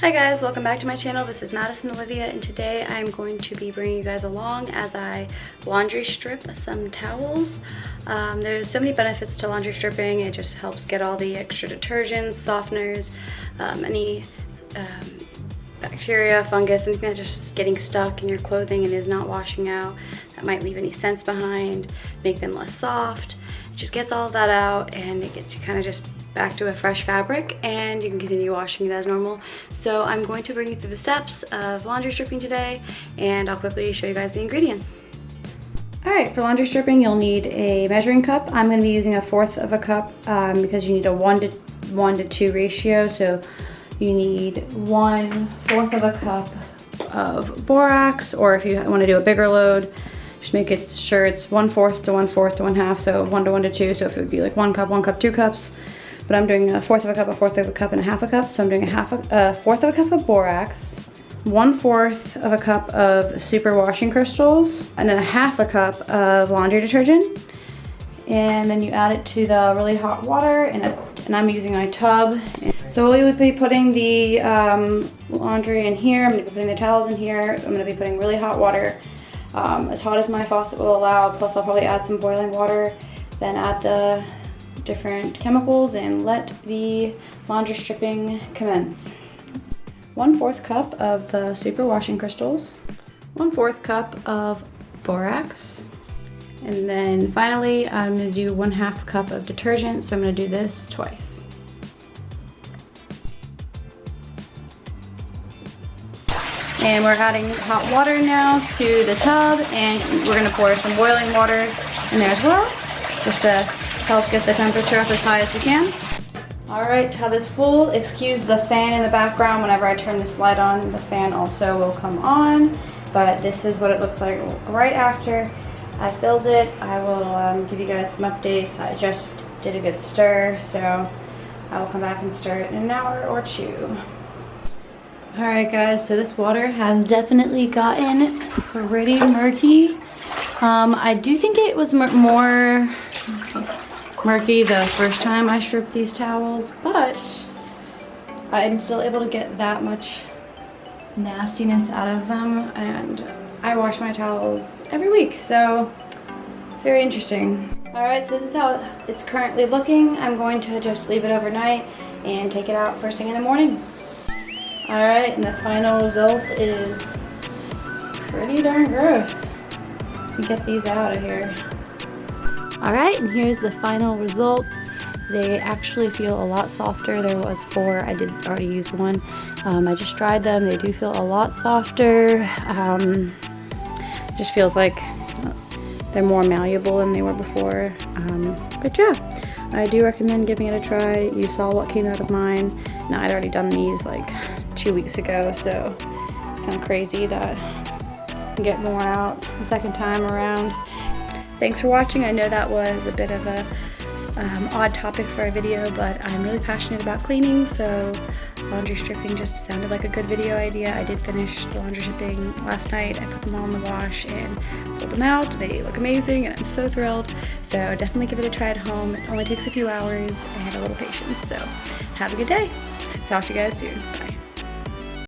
Hi guys, welcome back to my channel. This is Madison Olivia, and today I'm going to be bringing you guys along as I laundry strip some towels. There's so many benefits to laundry stripping. It just helps get all the extra detergents, softeners, any bacteria, fungus, anything that's just getting stuck in your clothing and is not washing out, that might leave any scents behind, make them less soft. It just gets all of that out and it gets you kind of just back to a fresh fabric, and you can continue washing it as normal. So I'm going to bring you through the steps of laundry stripping today, and I'll quickly show you guys the ingredients. Alright, for laundry stripping you'll need a measuring cup. I'm going to be using 1/4 of a cup because you need a 1 to 2 ratio. So you need 1/4 of a cup of borax, or if you want to do a bigger load, just make it sure it's 1/4 to 1/4 to 1/2, so 1 to 1 to 2. So if it would be like 1 cup, 2 cups. But I'm doing 1/4 of a cup, 1/4 of a cup, and 1/2 a cup. So I'm doing 1/4 of a cup of borax, 1/4 of a cup of super washing crystals, and then 1/2 a cup of laundry detergent. And then you add it to the really hot water, and I'm using my tub. So we'll be putting the laundry in here. I'm gonna be putting the towels in here. I'm gonna be putting really hot water, as hot as my faucet will allow, plus I'll probably add some boiling water, then add the different chemicals and let the laundry stripping commence. 1/4 cup of the super washing crystals, 1/4 cup of borax, and then finally I'm going to do 1/2 cup of detergent. So I'm going to do this twice. And we're adding hot water now to the tub, and we're going to pour some boiling water in there as well, just to help get the temperature up as high as we can. All right, tub is full. Excuse the fan in the background. Whenever I turn this light on, the fan also will come on, but this is what it looks like right after I filled it. I will give you guys some updates. I just did a good stir, so I will come back and stir it in an hour or two. All right guys, so this water has definitely gotten pretty murky. I do think it was more murky the first time I stripped these towels, but I'm still able to get that much nastiness out of them, and I wash my towels every week, so it's very interesting. Alright, so this is how it's currently looking. I'm going to just leave it overnight and take it out first thing in the morning. Alright, and the final result is pretty darn gross. Let me get these out of here. Alright, and here's the final result. They actually feel a lot softer. There was 4, I did already use 1. I just dried them. They do feel a lot softer. Just feels like they're more malleable than they were before. But yeah, I do recommend giving it a try. You saw what came out of mine. Now, I'd already done these like 2 weeks ago, so it's kind of crazy that I can get more out the second time around. Thanks for watching. I know that was a bit of a odd topic for a video, but I'm really passionate about cleaning, so laundry stripping just sounded like a good video idea. I did finish the laundry stripping last night. I put them all in the wash and pulled them out. They look amazing and I'm so thrilled. So definitely give it a try at home. It only takes a few hours and a little patience. So have a good day. Talk to you guys soon. Bye.